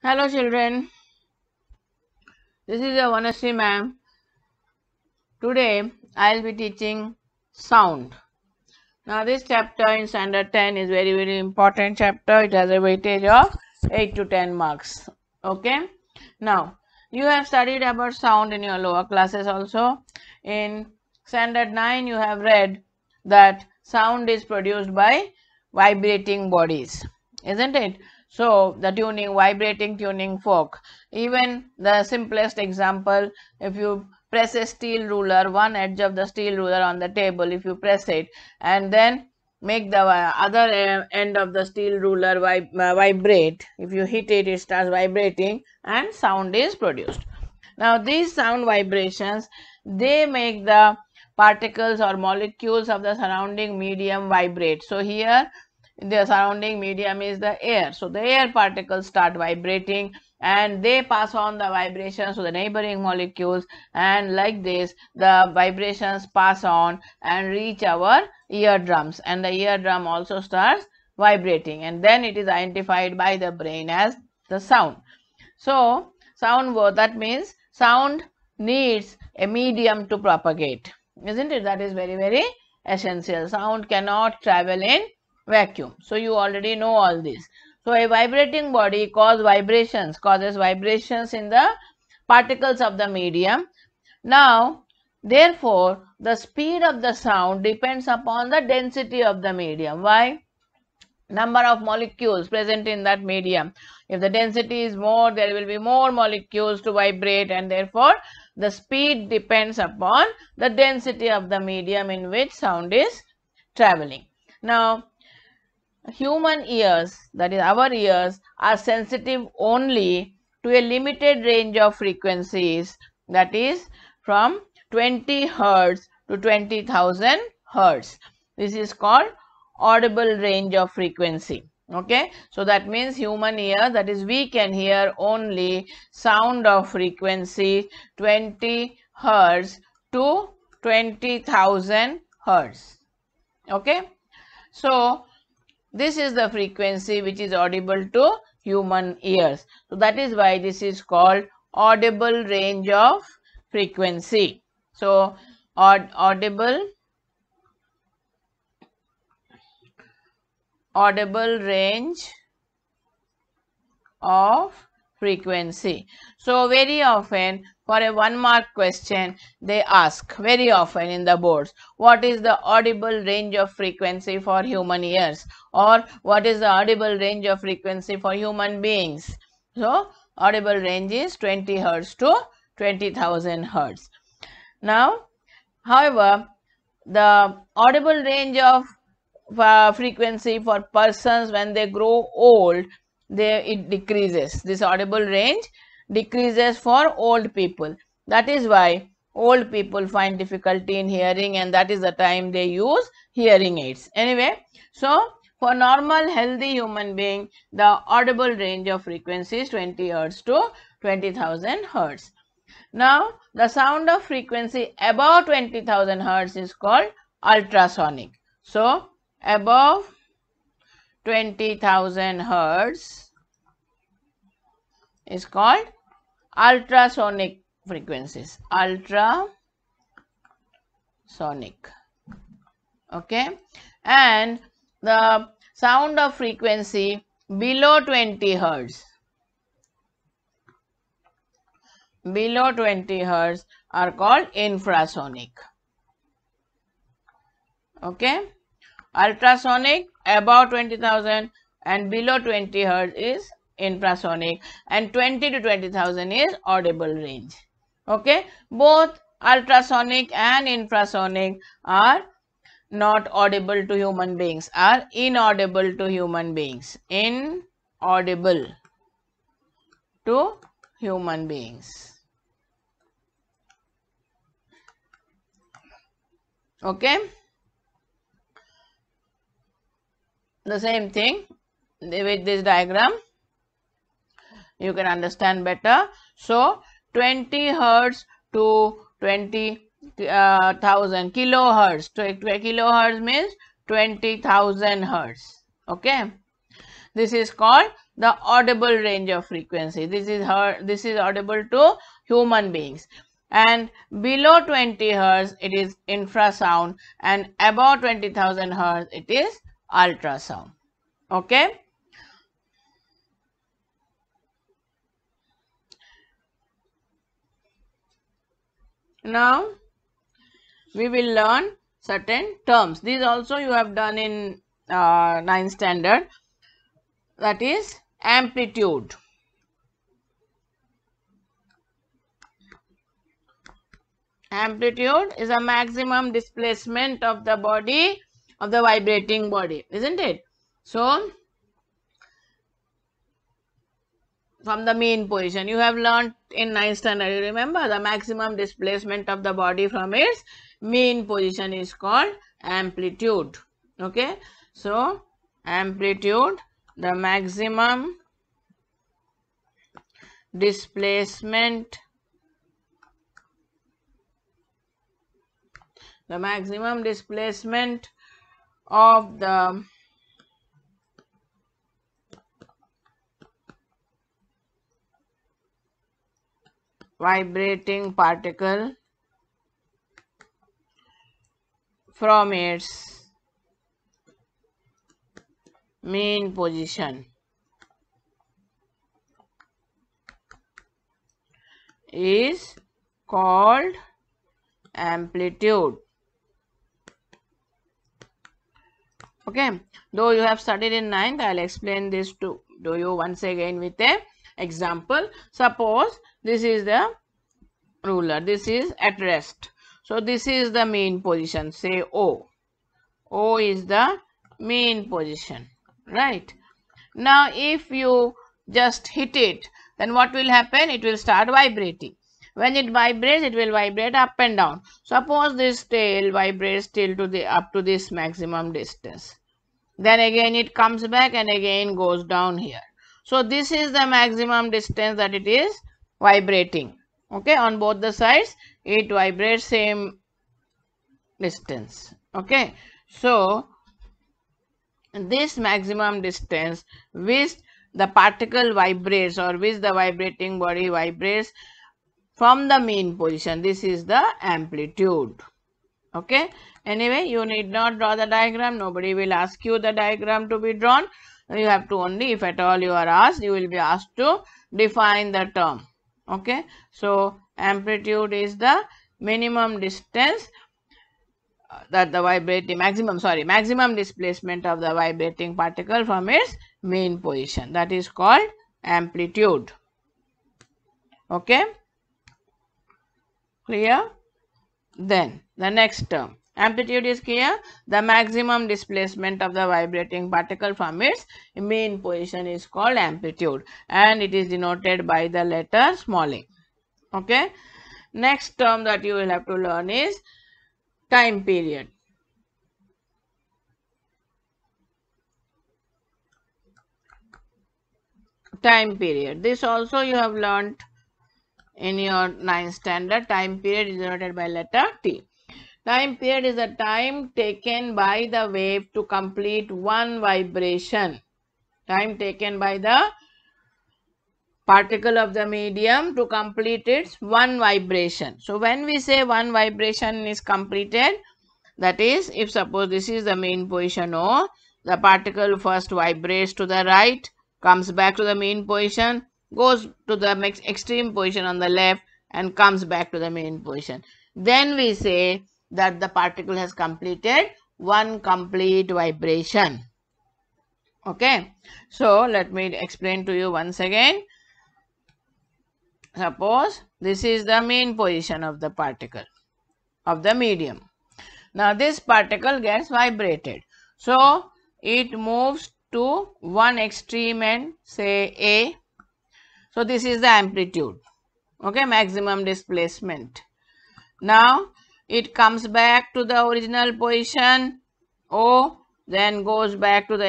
Hello children, this is your Vanashri ma'am. Today I will be teaching sound. Now this chapter in standard 10 is very important chapter. It has a weightage of 8 to 10 marks. Okay. Now you have studied about sound in your lower classes also. In standard 9 you have read that sound is produced by vibrating bodies, isn't it? So the vibrating tuning fork. Even the simplest example, if you press a steel ruler, one edge of the steel ruler on the table, if you press it and then make the other end of the steel ruler vibrate, if you hit it, it starts vibrating and sound is produced. Now these sound vibrations, they make the particles or molecules of the surrounding medium vibrate. So here the surrounding medium is the air. So the air particles start vibrating and they pass on the vibrations to the neighboring molecules, and like this the vibrations pass on and reach our eardrums, and the eardrum also starts vibrating, and then it is identified by the brain as the sound. So sound, that means sound needs a medium to propagate, isn't it? That is very essential. Sound cannot travel in vacuum. So you already know all this. So a vibrating body causes vibrations in the particles of the medium. Now therefore the speed of the sound depends upon the density of the medium. Why? Number of molecules present in that medium. If the density is more, there will be more molecules to vibrate, and therefore the speed depends upon the density of the medium in which sound is traveling. Now human ears, that is our ears, are sensitive only to a limited range of frequencies, that is from 20 hertz to 20,000 hertz. This is called audible range of frequency. Okay, so that means human ear, that is we can hear only sound of frequency 20 hertz to 20,000 hertz. Okay, so this is the frequency which is audible to human ears. So that is why this is called audible range of frequency. So audible range of frequency. So very often for a 1 mark question they ask very often in the boards, what is the audible range of frequency for human ears, or what is the audible range of frequency for human beings. So audible range is 20 hertz to 20,000 hertz. Now however, the audible range of frequency for persons when they grow old, it decreases. This audible range decreases for old people. That is why old people find difficulty in hearing, and that is the time they use hearing aids. Anyway, so for normal healthy human being, the audible range of frequency is 20 hertz to 20,000 hertz. Now the sound of frequency above 20,000 hertz is called ultrasonic. So above 20,000 hertz is called ultrasonic frequencies. Ultrasonic. Okay, and the sound of frequency below 20 hertz are called infrasonic. Okay, ultrasonic above 20,000 and below 20 hertz is infrasonic, and 20 to 20,000 is audible range. Okay, both ultrasonic and infrasonic are not audible to human beings, are inaudible to human beings. Inaudible to human beings. Okay, the same thing with this diagram you can understand better. So 20 hertz to 20,000 kilohertz. Kilohertz means 20,000 hertz. Okay, this is called the audible range of frequency. This is audible to human beings. And below 20 Hz it is infrasound, and above 20,000 Hz it is ultrasound. Okay. Now we will learn certain terms. These also you have done in 9th standard. That is amplitude. Amplitude is a maximum displacement of the body, of the vibrating body, isn't it? So, from the mean position, you have learnt in 9th standard, you remember, the maximum displacement of the body from its mean position is called amplitude. Okay. So, amplitude, the maximum displacement, of the vibrating particle from its mean position is called amplitude. Okay, though you have studied in 9th, I will explain this to you once again with a example. Suppose this is the ruler, this is at rest. So this is the mean position, say O. O is the mean position, right? Now if you just hit it, then what will happen? It will start vibrating. When it vibrates, it will vibrate up and down. Suppose this tail vibrates till up to this maximum distance. Then again it comes back and again goes down here. So this is the maximum distance that it is vibrating. Okay, on both the sides it vibrates same distance. Okay, so this maximum distance which the particle vibrates, or which the vibrating body vibrates from the mean position, this is the amplitude. Okay. Anyway, you need not draw the diagram. Nobody will ask you the diagram to be drawn. You have to only, if at all you are asked, you will be asked to define the term. Okay. So, amplitude is the minimum distance that the maximum displacement of the vibrating particle from its mean position. That is called amplitude. Okay. Clear? Then the next term, amplitude is clear. The maximum displacement of the vibrating particle from its mean position is called amplitude, and it is denoted by the letter small a. Okay. Next term that you will have to learn is time period. Time period. This also you have learnt in your 9th standard. Time period is denoted by letter T. Time period is the time taken by the wave to complete one vibration. Time taken by the particle of the medium to complete its one vibration. So when we say one vibration is completed, that is, if suppose this is the mean position O, the particle first vibrates to the right, comes back to the mean position, goes to the extreme position on the left and comes back to the mean position. Then we say that the particle has completed one complete vibration. Okay. So let me explain to you once again. Suppose this is the mean position of the particle of the medium. Now this particle gets vibrated. So it moves to one extreme end, say A. So this is the amplitude. Okay, maximum displacement. Now it comes back to the original position O, then goes back to the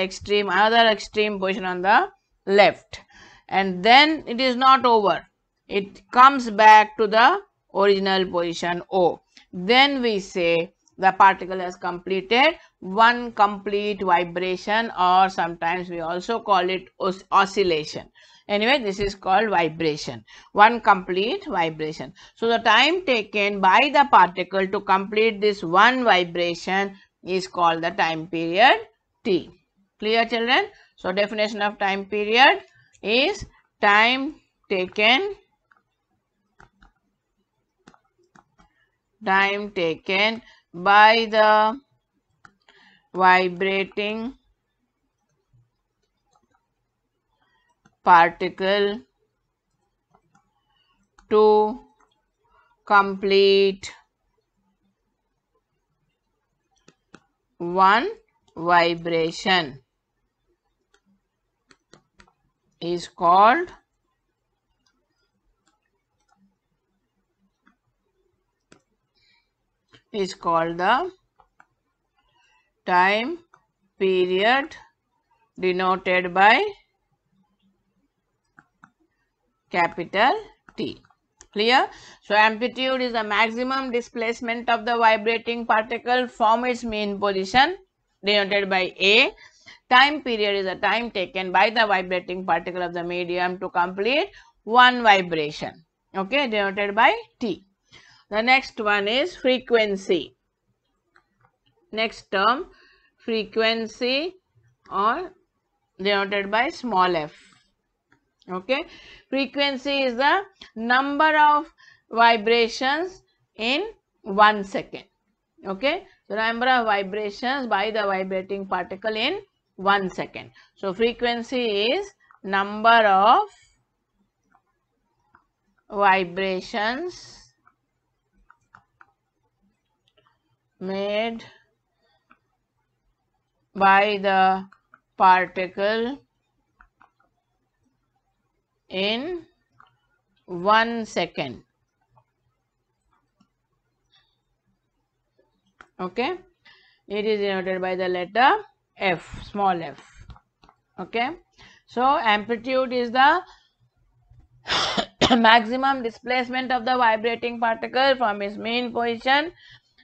other extreme position on the left, and then it is not over. It comes back to the original position O. Then we say the particle has completed one complete vibration, or sometimes we also call it oscillation. Anyway, this is called vibration, one complete vibration. So the time taken by the particle to complete this one vibration is called the time period T. Clear, children? So definition of time period is time taken by the vibrating particle to complete one vibration is called the time period denoted by capital T. Clear? So amplitude is the maximum displacement of the vibrating particle from its mean position, denoted by A. Time period is the time taken by the vibrating particle of the medium to complete one vibration, okay, denoted by T. The next one is frequency. Next term, frequency, or denoted by small f. Okay, frequency is the number of vibrations in 1 second. Okay, the number of vibrations by the vibrating particle in 1 second. So frequency is number of vibrations made by the particle in 1 second. Okay, it is denoted by the letter F, small f. Okay, so amplitude is the maximum displacement of the vibrating particle from its mean position.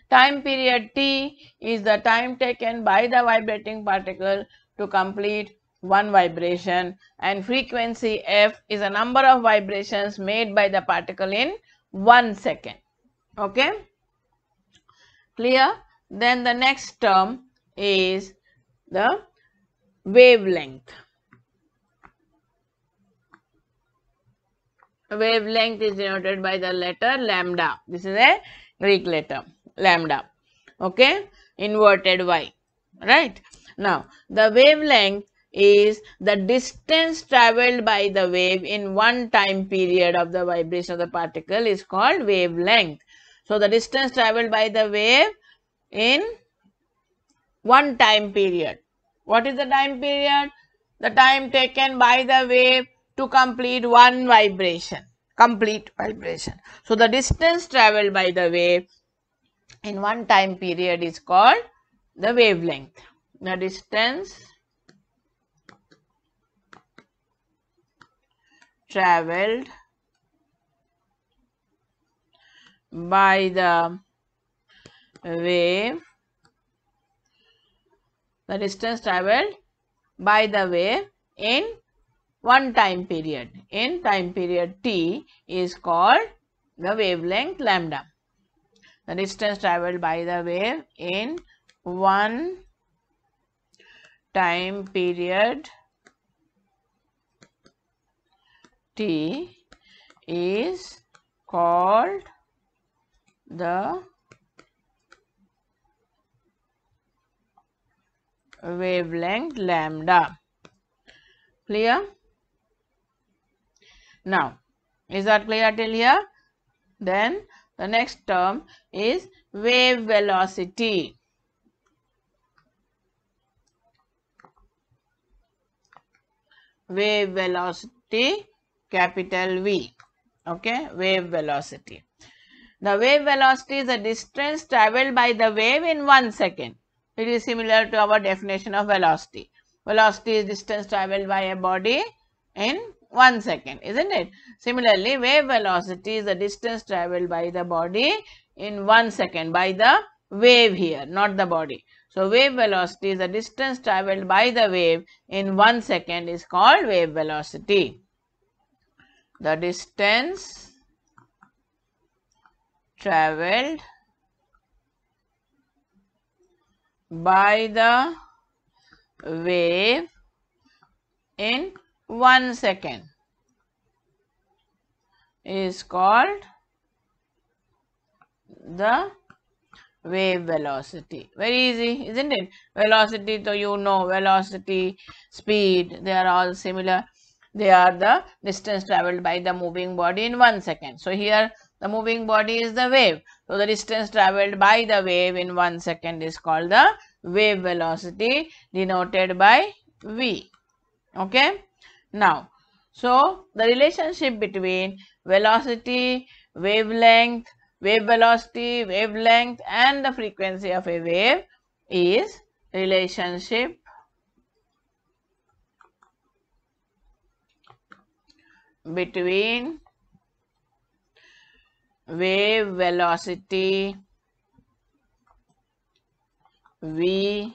Time period T is the time taken by the vibrating particle to complete one vibration, and frequency F is a number of vibrations made by the particle in 1 second. Okay, clear? Then the next term is the wavelength. Wavelength is denoted by the letter lambda. This is a Greek letter, lambda. Okay, inverted Y. Right? Now, the wavelength is the distance travelled by the wave in one time period of the vibration of the particle is called wavelength. So, the distance travelled by the wave in one time period. What is the time period? The time taken by the wave to complete one vibration, complete vibration. So, the distance travelled by the wave in one time period is called the wavelength. The distance travelled by the wave, the distance travelled by the wave in one time period, in time period T, is called the wavelength lambda. The distance travelled by the wave in one time period T is called the wavelength lambda. Clear? Now, is that clear till here? Then the next term is wave velocity. Wave velocity, capital V. Okay, wave velocity. The wave velocity is the distance travelled by the wave in 1 second. It is similar to our definition of velocity. Velocity is distance travelled by a body in 1 second, isn't it? Similarly, wave velocity is the distance travelled by the body in 1 second, by the wave here, not the body. So wave velocity is the distance travelled by the wave in 1 second is called wave velocity. The distance travelled by the wave in 1 second is called the wave velocity. Very easy, isn't it? Velocity, so you know, velocity, speed, they are all similar. They are the distance travelled by the moving body in 1 second. So here the moving body is the wave. So the distance travelled by the wave in 1 second is called the wave velocity, denoted by v. Okay. Now, so the relationship between velocity, wavelength, wave velocity, wavelength and the frequency of a wave is relationship between wave velocity v,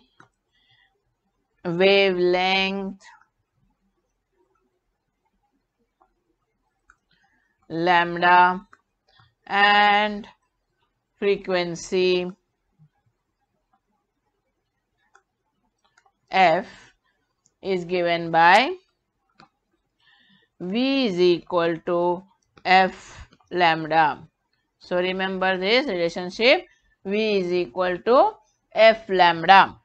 wavelength lambda and frequency f is given by v is equal to f lambda. So remember this relationship, v is equal to f lambda.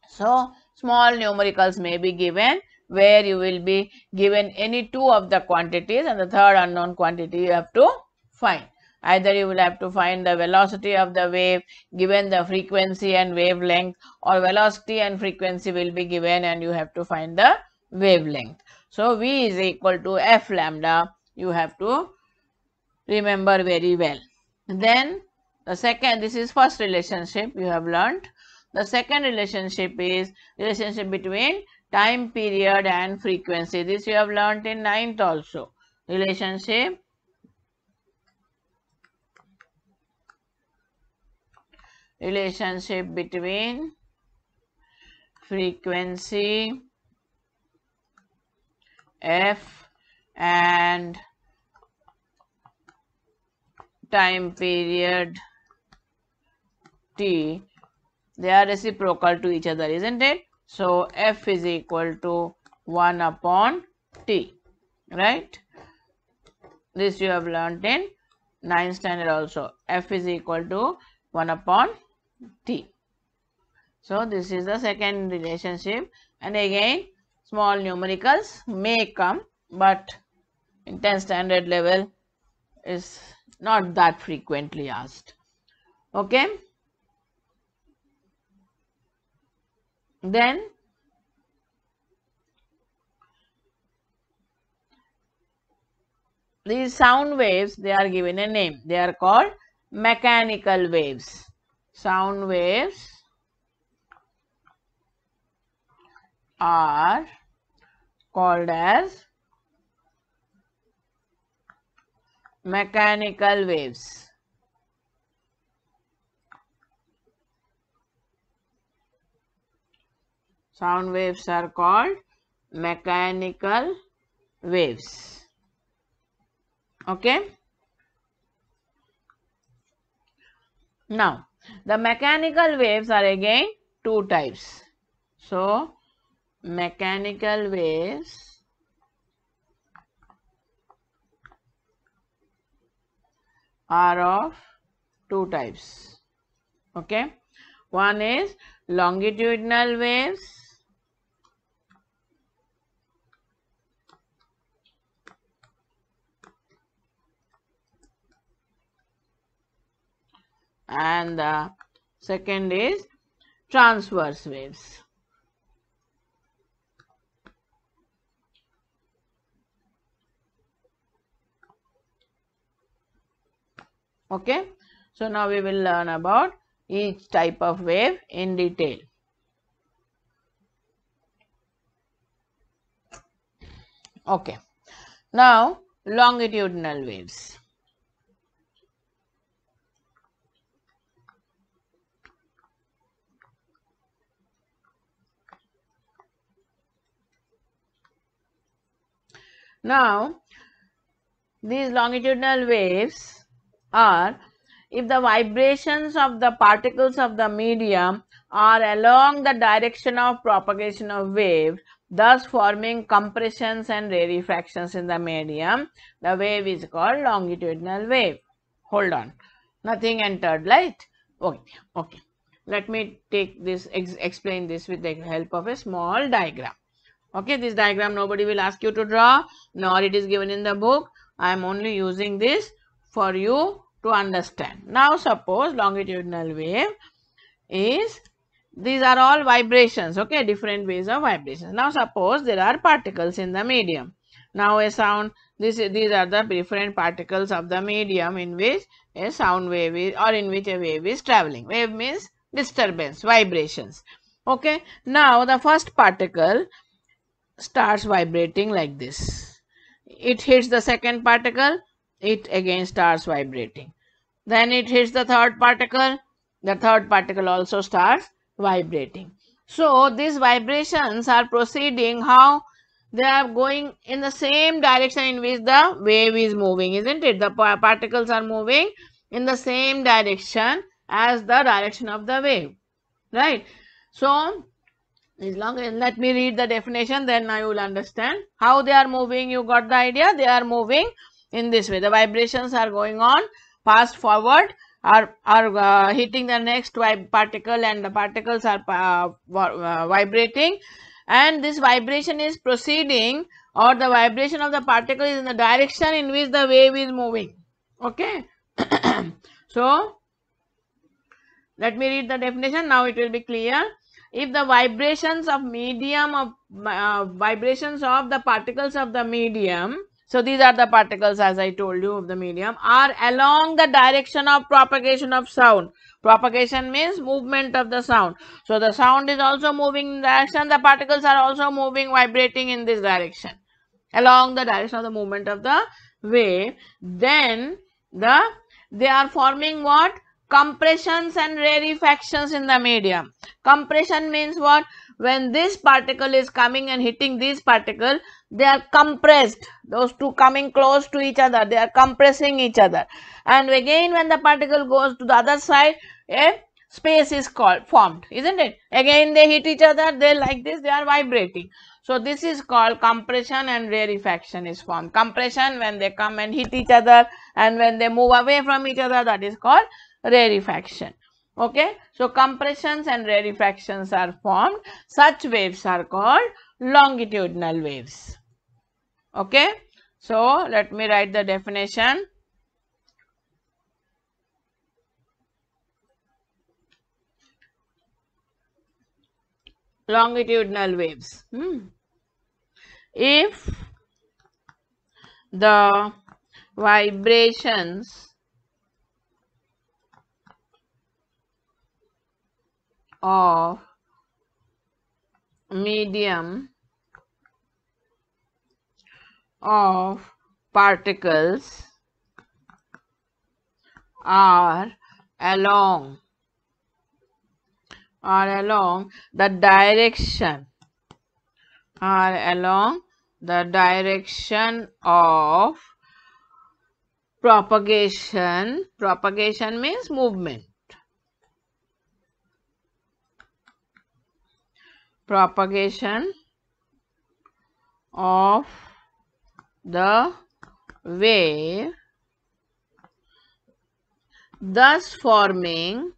So small numericals may be given where you will be given any two of the quantities and the third unknown quantity you have to find. Either you will have to find the velocity of the wave given the frequency and wavelength, or velocity and frequency will be given and you have to find the wavelength. So v is equal to f lambda, you have to remember very well. Then the second, this is first relationship you have learnt. The second relationship is relationship between time period and frequency. This you have learnt in 9th also. Relationship between frequency f and time period t, they are reciprocal to each other, isn't it? So f is equal to 1 upon t, right? This you have learnt in 9th standard also. F is equal to 1 upon t. So this is the second relationship, and again small numericals may come, but in 10th standard level is not that frequently asked. Okay. Then these sound waves, they are given a name. They are called mechanical waves. Sound waves are called as mechanical waves. Sound waves are called mechanical waves. Okay. Now, the mechanical waves are again two types. So, mechanical waves are of two types. Okay. One is longitudinal waves and the second is transverse waves. Okay. So now we will learn about each type of wave in detail. Okay. Now longitudinal waves. Now, these longitudinal waves are if the vibrations of the particles of the medium are along the direction of propagation of waves, thus forming compressions and rarefactions in the medium, the wave is called longitudinal wave. Hold on, nothing entered, right? Okay. Let me take this, explain this with the help of a small diagram. Okay, this diagram nobody will ask you to draw, nor it is given in the book. I am only using this for you to understand. Now suppose longitudinal wave is, these are all vibrations, okay, different ways of vibrations. Now suppose there are particles in the medium. Now a sound, these are the different particles of the medium in which a sound wave is, or in which a wave is traveling. Wave means disturbance, vibrations. Okay, now the first particle starts vibrating like this. It hits the second particle, it again starts vibrating. Then it hits the third particle also starts vibrating. So these vibrations are proceeding, how? They are going in the same direction in which the wave is moving, isn't it? The particles are moving in the same direction as the direction of the wave, right? So let me read the definition, then I will understand how they are moving. You got the idea? They are moving in this way. The vibrations are going on, fast forward, are hitting the next particle, and the particles are vibrating, and this vibration is proceeding, or the vibration of the particle is in the direction in which the wave is moving. Okay. So let me read the definition. Now it will be clear. If the vibrations of vibrations of the particles of the medium, so these are the particles, as I told you, of the medium, are along the direction of propagation of sound. Propagation means movement of the sound. So the sound is also moving in direction, the particles are also moving, vibrating in this direction, along the direction of the movement of the wave. Then they are forming what? Compressions and rarefactions in the medium. Compression means what? When this particle is coming and hitting this particle, they are compressed. Those two coming close to each other, they are compressing each other. And again, when the particle goes to the other side, a space is formed, isn't it? Again they hit each other, they like this, they are vibrating. So this is called compression, and rarefaction is formed. Compression when they come and hit each other, and when they move away from each other, that is called rarefaction. Okay, so compressions and rarefactions are formed. Such waves are called longitudinal waves. Okay, so let me write the definition. Longitudinal waves. If the vibrations of medium of particles are along the direction of propagation. Propagation means movement. Propagation of the wave, thus forming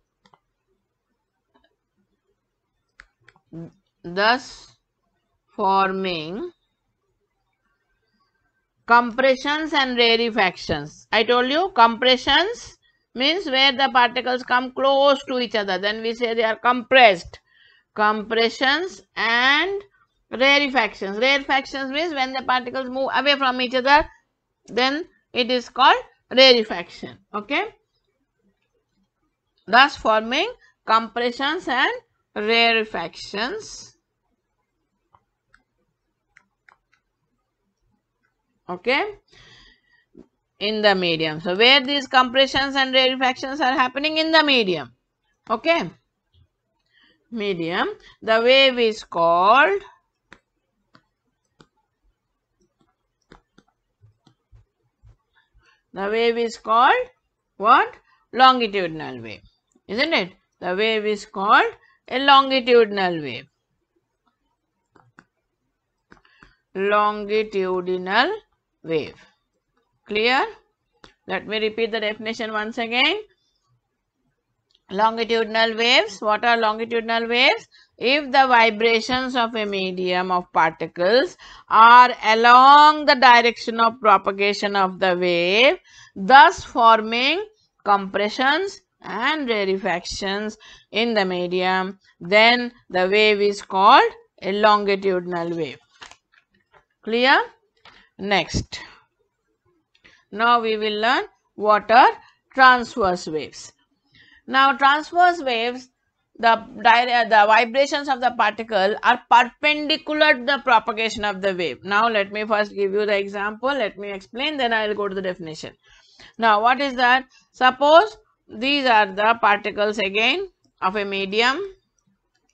compressions and rarefactions. I told you compressions means where the particles come close to each other, then we say they are compressed. Compressions and rarefactions. Rarefactions means when the particles move away from each other, then it is called rarefaction. Okay, thus forming compressions and rarefactions. Okay, in the medium. So where these compressions and rarefactions are happening? In the medium. Okay, medium. The wave is called The wave is called what? Longitudinal wave. Isn't it? The wave is called a longitudinal wave. Longitudinal wave. Clear? Let me repeat the definition once again. Longitudinal waves. What are longitudinal waves? If the vibrations of a medium of particles are along the direction of propagation of the wave, thus forming compressions and rarefactions in the medium, then the wave is called a longitudinal wave. Clear? Next. Now we will learn what are transverse waves. Now transverse waves, the vibrations of the particle are perpendicular to the propagation of the wave. Now let me first give you the example, let me explain, then I will go to the definition. Now what is that? Suppose these are the particles again of a medium.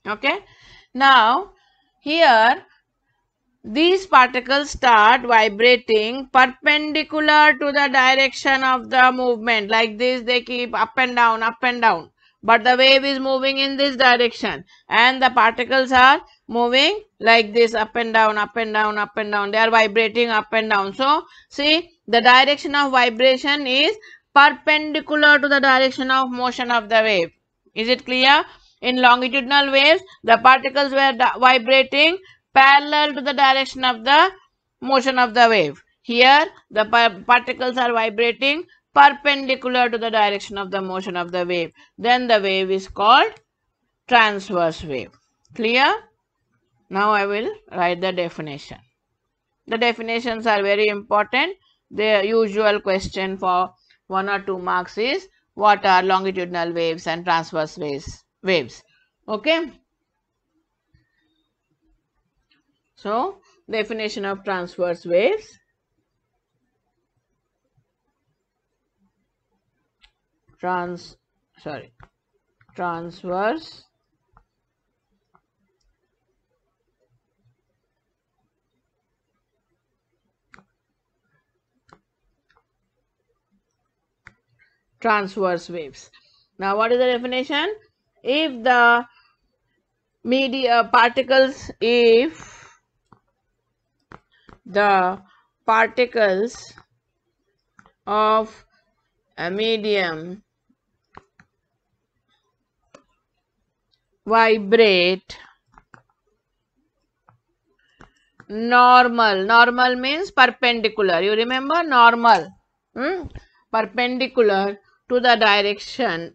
Okay. Now here these particles start vibrating perpendicular to the direction of the movement. Like this, they keep up and down, but the wave is moving in this direction and the particles are moving like this, up and down, they are vibrating up and down. So see, the direction of vibration is perpendicular to the direction of motion of the wave. Is it clear? In longitudinal waves, the particles were vibrating parallel to the direction of the motion of the wave. Here the particles are vibrating perpendicular to the direction of the motion of the wave. Then the wave is called transverse wave. Clear? Now I will write the definition. The definitions are very important. The usual question for 1 or 2 marks is what are longitudinal waves and transverse waves. Okay. So, definition of transverse waves. Transverse waves. Now, what is the definition? If the particles of a medium vibrate normal means perpendicular. You remember normal, perpendicular to the direction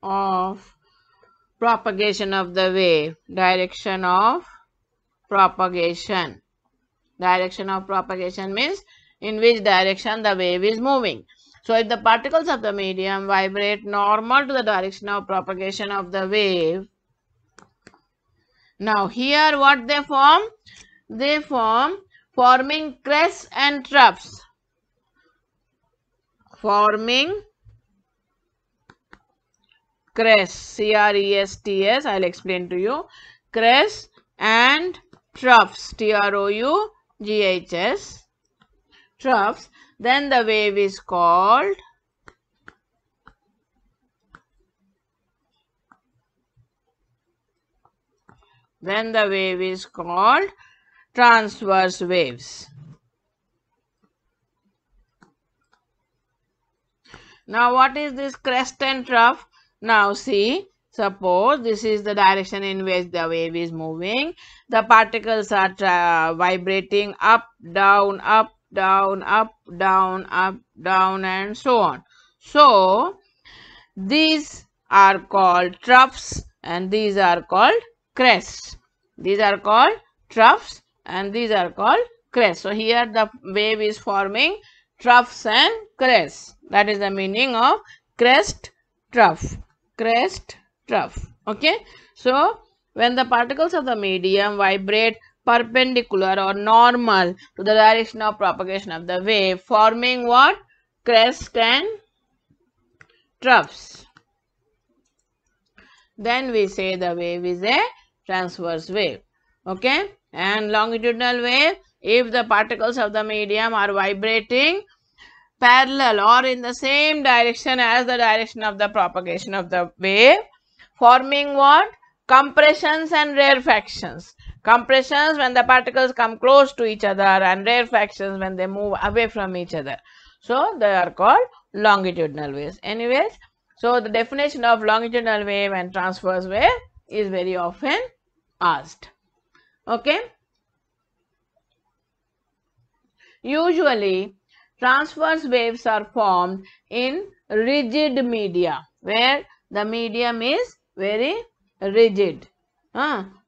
of propagation of the wave. Direction of propagation means in which direction the wave is moving. So if the particles of the medium vibrate normal to the direction of propagation of the wave, now here what they form? They forming crests and troughs. Forming crests, C-R-E-S-T-S, I will explain to you. Crests and troughs, T-R-O-U-G-H-S, troughs. Then the wave is called transverse waves. Now what is this crest and trough? Now see, suppose this is the direction in which the wave is moving. The particles are vibrating up, down, and so on. So these are called troughs and these are called crests. These are called troughs and these are called crests. So here the wave is forming troughs and crests. That is the meaning of crest, trough. Crest, trough. Okay. So when the particles of the medium vibrate perpendicular or normal to the direction of propagation of the wave, forming what? Crest and troughs, then we say the wave is a transverse wave. Okay. And longitudinal wave, if the particles of the medium are vibrating parallel or in the same direction as the direction of the propagation of the wave, forming what? Compressions and rarefactions. Compressions when the particles come close to each other, and rarefactions when they move away from each other. So they are called longitudinal waves. Anyways, so the definition of longitudinal wave and transverse wave is very often asked. Okay. Usually, transverse waves are formed in rigid media, where the medium is very rigid.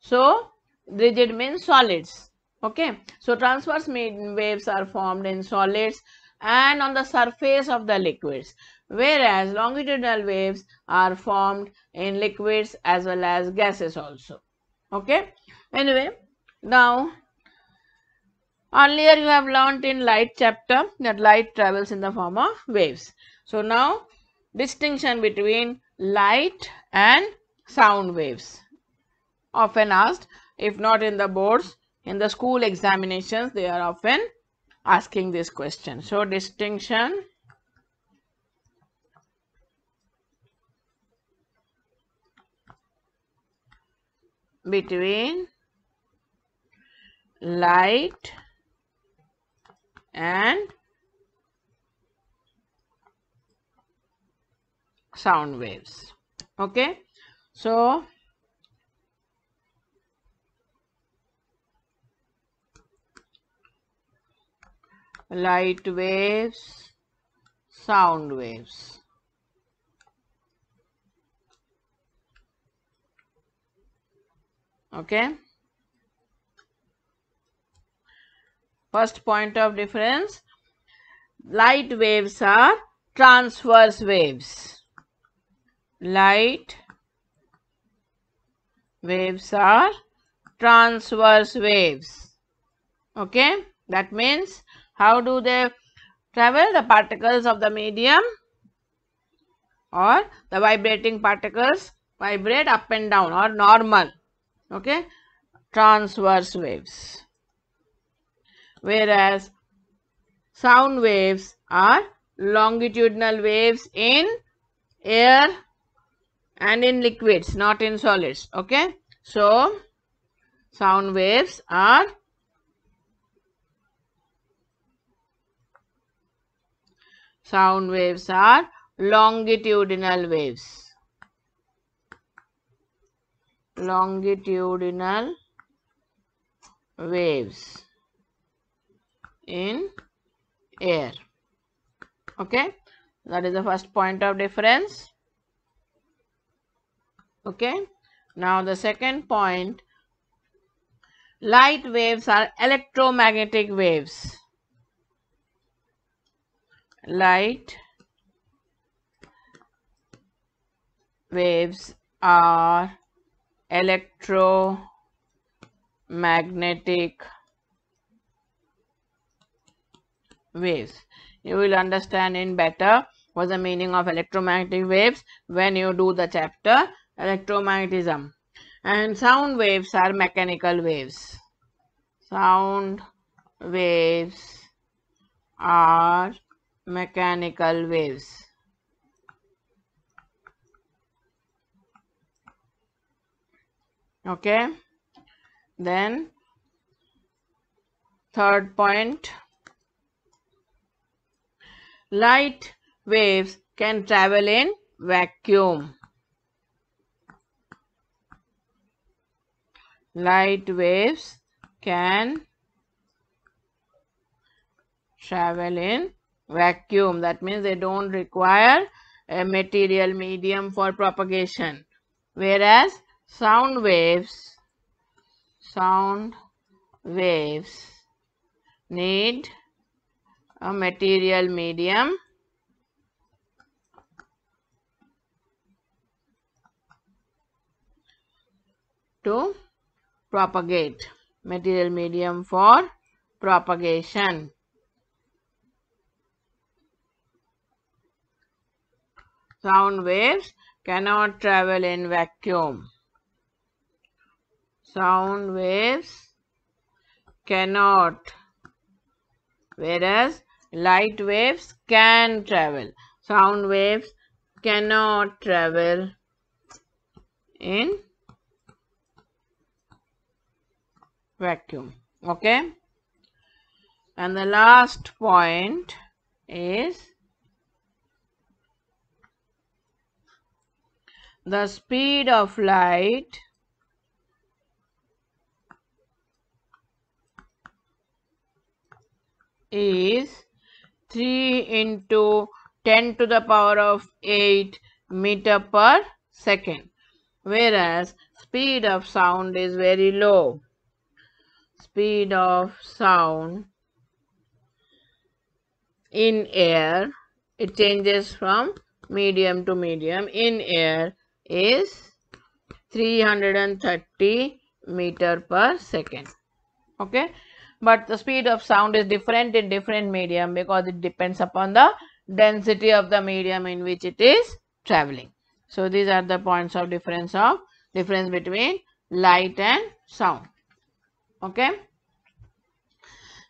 So, rigid means solids. Okay. So, transverse waves are formed in solids and on the surface of the liquids, whereas longitudinal waves are formed in liquids as well as gases also. Okay. Anyway, now earlier you have learnt in light chapter that light travels in the form of waves. So now distinction between light and sound waves. Often asked, if not in the boards, in the school examinations they are often asking this question. So distinction between light and sound waves. Okay. So light waves, sound waves. Okay. First point of difference, light waves are transverse waves. Light waves are transverse waves. Okay. That means how do they travel? The particles of the medium or the vibrating particles vibrate up and down or normal. Okay. Transverse waves. Whereas sound waves are longitudinal waves in air and in liquids, not in solids. Okay. So sound waves are longitudinal waves. Longitudinal waves in air. Okay. That is the first point of difference. Okay. Now the second point, light waves are electromagnetic waves. Light waves are electromagnetic waves. You will understand in better what's the meaning of electromagnetic waves when you do the chapter electromagnetism. And sound waves are mechanical waves. Sound waves are mechanical waves. Okay. Then third point, light waves can travel in vacuum. Light waves can travel in vacuum. That means they don't require a material medium for propagation. Whereas sound waves need a material medium to propagate. Material medium for propagation. Sound waves cannot travel in vacuum. Sound waves cannot, whereas light waves can travel. Sound waves cannot travel in vacuum. Okay. And the last point is the speed of light is 3 into 10 to the power of 8 meter per second, whereas speed of sound is very low. Speed of sound in air, it changes from medium to medium, in air is 330 meter per second. Okay, but the speed of sound is different in different medium because it depends upon the density of the medium in which it is traveling. So these are the points of difference between light and sound. Okay,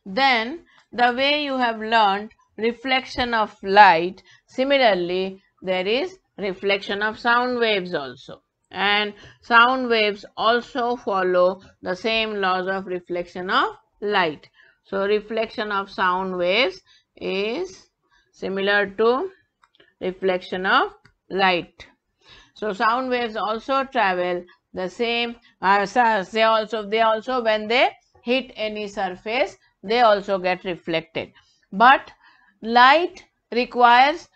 then the way you have learned reflection of light, similarly there is reflection of sound waves also, and sound waves also follow the same laws of reflection of light. So reflection of sound waves is similar to reflection of light. So sound waves also travel the same they also when they hit any surface, they also get reflected. But light requires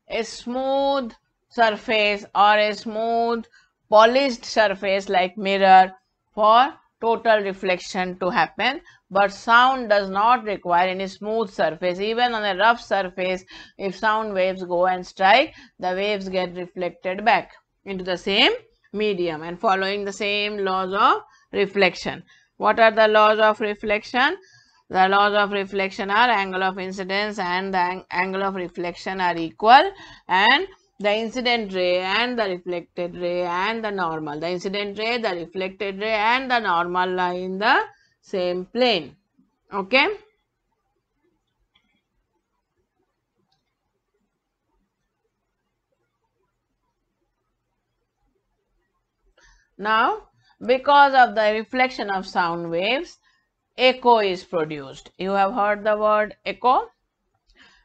a smooth surface or a smooth polished surface like mirror for total reflection to happen, but sound does not require any smooth surface. Even on a rough surface, if sound waves go and strike, the waves get reflected back into the same medium and following the same laws of reflection. What are the laws of reflection? The laws of reflection are angle of incidence and the angle of reflection are equal, and the incident ray and the reflected ray and the normal. The incident ray, the reflected ray and the normal lie in the same plane. Okay. Now, because of the reflection of sound waves, echo is produced. You have heard the word echo,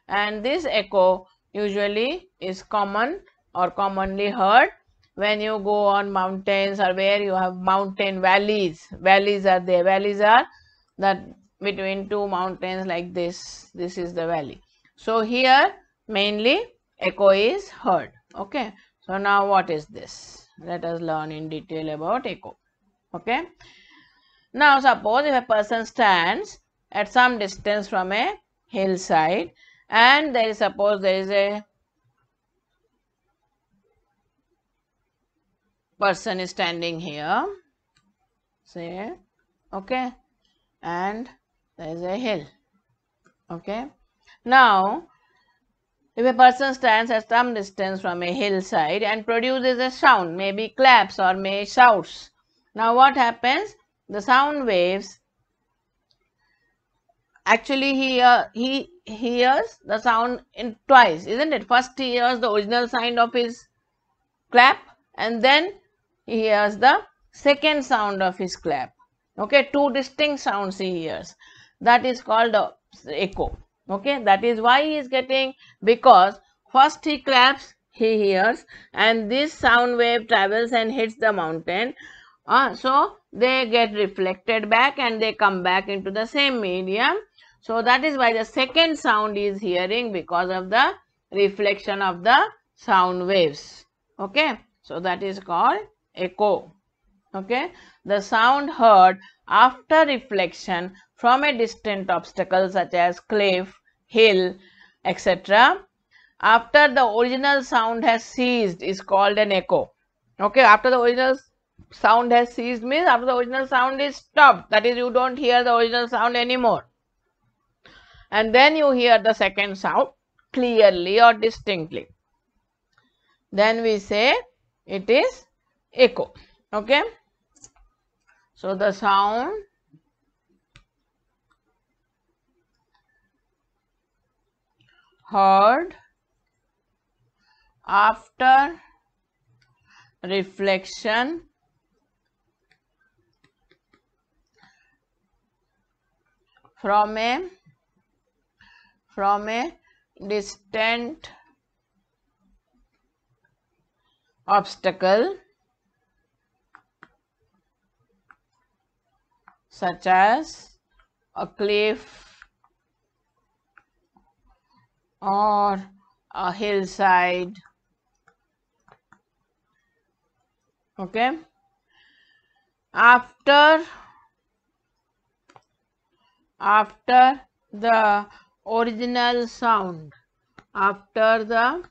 and this echo usually is common or commonly heard when you go on mountains or where you have mountain valleys. Valleys are there. Valleys are that between two mountains like this. This is the valley. So here mainly echo is heard. Okay. So now what is this? Let us learn in detail about echo. Okay. Now suppose if a person stands at some distance from a hillside and suppose there is a person is standing here, say, okay, and there is a hill. Okay. Now if a person stands at some distance from a hillside and produces a sound, maybe claps or may shouts. Now what happens? The sound waves, actually he hears the sound in twice, isn't it? First he hears the original sound of his clap and then he hears the second sound of his clap. Okay, two distinct sounds he hears. That is called echo. Okay, that is why he is getting, because first he claps, he hears, and this sound wave travels and hits the mountain. So they get reflected back and they come back into the same medium. So that is why the second sound is hearing, because of the reflection of the sound waves. Okay, so that is called echo. Okay, the sound heard after reflection from a distant obstacle such as cliff, hill, etc. after the original sound has ceased is called an echo. Okay, after the original sound has ceased means after the original sound is stopped, that is you don't hear the original sound anymore, and then you hear the second sound clearly or distinctly, then we say it is echo. Okay, so the sound heard after reflection from a distant obstacle such as a cliff or a hillside. Okay, after the original sound, after the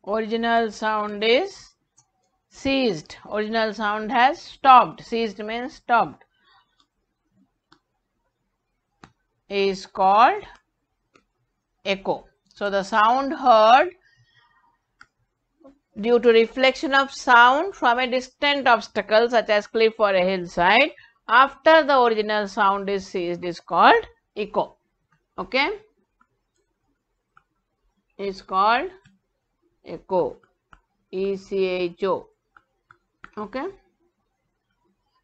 original sound is ceased, original sound has stopped, ceased means stopped, is called echo. So the sound heard due to reflection of sound from a distant obstacle such as cliff or a hillside after the original sound is ceased is called echo. Okay, is called echo, E-C-H-O. Okay,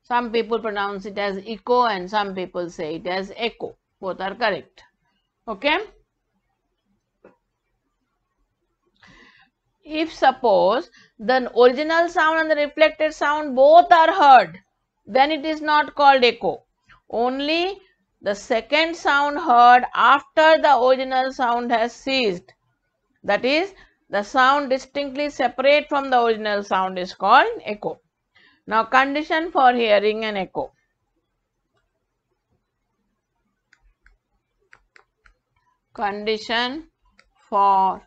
some people pronounce it as echo and some people say it as echo. Both are correct. Okay, if suppose the original sound and the reflected sound both are heard, then it is not called echo. Only the second sound heard after the original sound has ceased, that is, the sound distinctly separate from the original sound, is called echo. Now, condition for hearing an echo. Condition for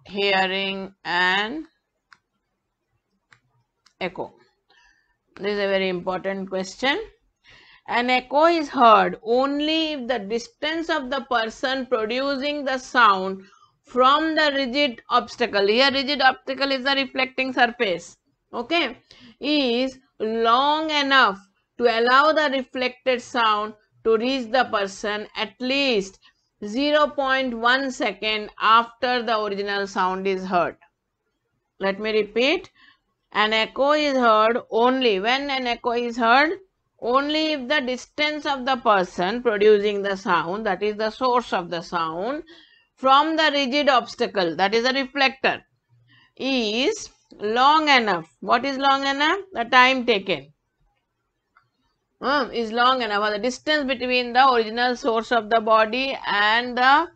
hearing an echo. This is a very important question. An echo is heard only if the distance of the person producing the sound from the rigid obstacle, here rigid obstacle is the reflecting surface, okay, is long enough to allow the reflected sound to reach the person at least 0.1 second after the original sound is heard. Let me repeat. An echo is heard only when an echo is heard only if the distance of the person producing the sound, that is the source of the sound, from the rigid obstacle, that is the reflector, is long enough. What is long enough? The time taken is long enough, or the distance between the original source of the body and the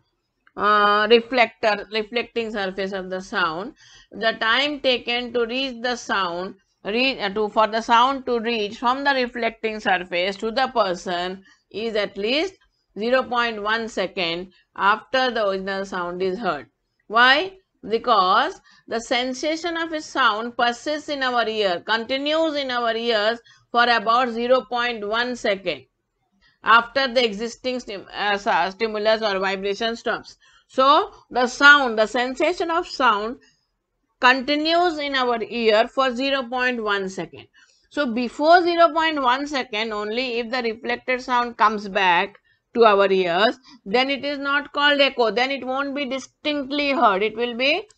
reflecting surface of the sound. The time taken to reach the sound, for the sound to reach from the reflecting surface to the person is at least 0.1 second after the original sound is heard. Why? Because the sensation of a sound persists in our ear, continues in our ears for about 0.1 second after the existing stimulus or vibration stops. So, the sound, the sensation of sound continues in our ear for 0.1 second. So, before 0.1 second only, if the reflected sound comes back to our ears, then it is not called echo, then it won't be distinctly heard. It will be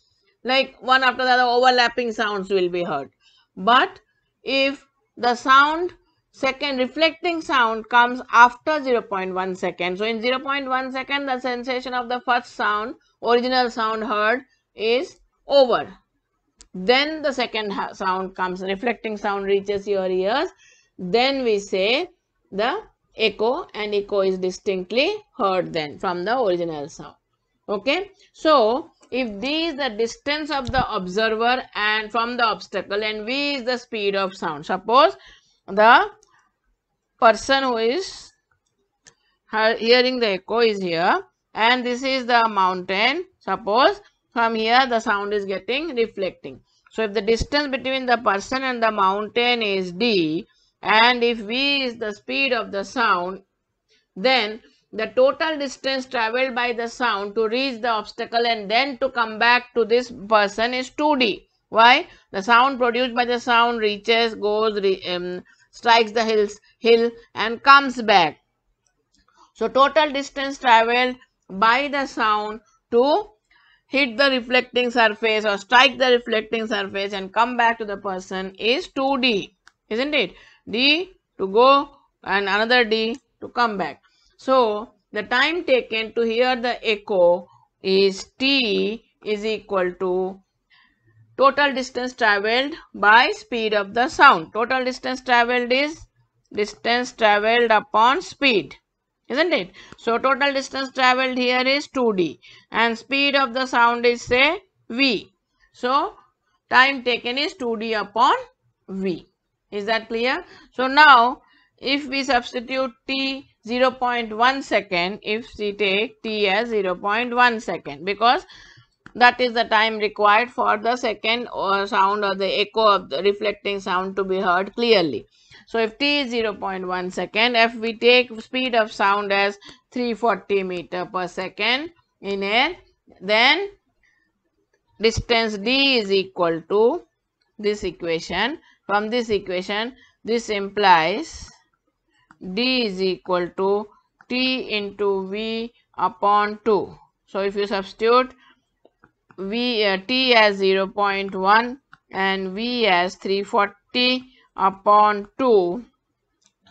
like one after the other, overlapping sounds will be heard. But if the sound, second reflecting sound comes after 0.1 second, so in 0.1 second the sensation of the first sound, original sound heard, is over. Then the second sound comes, reflecting sound reaches your ears, then we say the echo, and echo is distinctly heard then from the original sound. Okay, so if d is the distance of the observer and from the obstacle, and v is the speed of sound, suppose the person who is hearing the echo is here, and this is the mountain, suppose from here the sound is getting reflecting. So if the distance between the person and the mountain is d, and if v is the speed of the sound, then the total distance travelled by the sound to reach the obstacle and then to come back to this person is 2d. Why? The sound produced by the sound reaches, goes, strikes the hill and comes back. So total distance travelled by the sound to hit the reflecting surface or strike the reflecting surface and come back to the person is 2d, isn't it? D to go and another D to come back. So the time taken to hear the echo is T is equal to total distance travelled by speed of the sound. Total distance travelled is distance travelled upon speed, isn't it? So total distance travelled here is 2d and speed of the sound is say v. So time taken is 2d upon v. Is that clear? So now if we substitute t 0.1 second, if we take t as 0.1 second, because that is the time required for the second sound or the echo of the reflecting sound to be heard clearly. So if t is 0.1 second, if we take speed of sound as 340 meter per second in air, then distance d is equal to this equation. From this equation, this implies d is equal to t into v upon 2. So if you substitute t as 0.1 and v as 340 upon 2,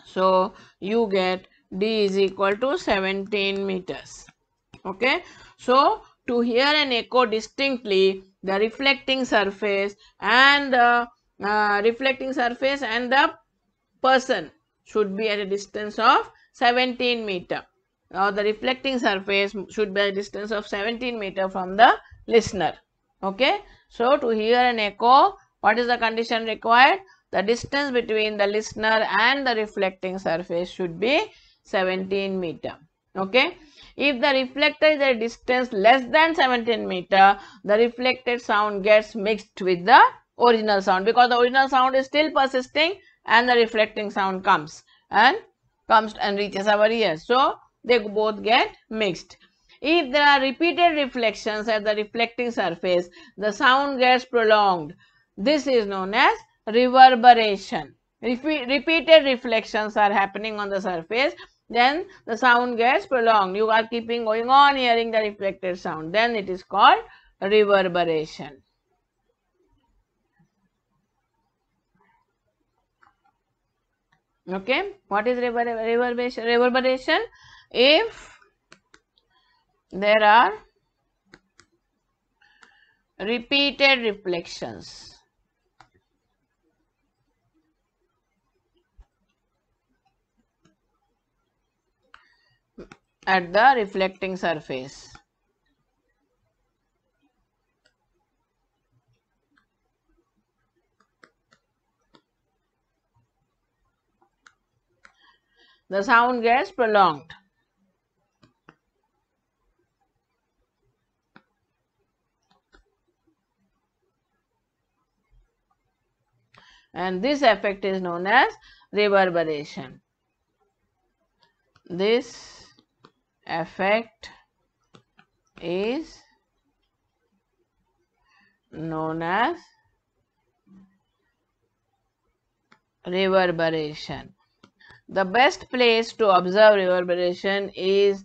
so you get d is equal to 17 meters. Okay, so to hear an echo distinctly, the reflecting surface and the person should be at a distance of 17 meter. Now the reflecting surface should be at a distance of 17 meter from the listener. Okay, so to hear an echo, what is the condition required? The distance between the listener and the reflecting surface should be 17 meter. Okay, if the reflector is at a distance less than 17 meter, the reflected sound gets mixed with the original sound, because the original sound is still persisting and the reflecting sound comes and reaches our ears. So they both get mixed. If there are repeated reflections at the reflecting surface, the sound gets prolonged. This is known as reverberation. Repeated reflections are happening on the surface, then the sound gets prolonged. You are going on hearing the reflected sound. Then it is called reverberation. Okay, what is reverberation? Reverberation, if there are repeated reflections at the reflecting surface. The sound gets prolonged. And this effect is known as reverberation. This effect is known as reverberation. The best place to observe reverberation is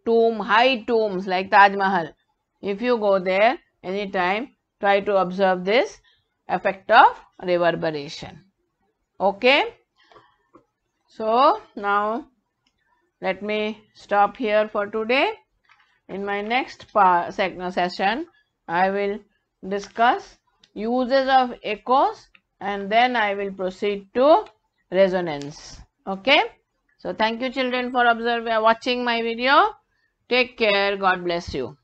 high tombs like Taj Mahal. If you go there anytime, try to observe this effect of reverberation. Okay, so now let me stop here for today. In my next session, I will discuss uses of echoes and then I will proceed to resonance. Okay, so thank you children for watching my video. Take care. God bless you.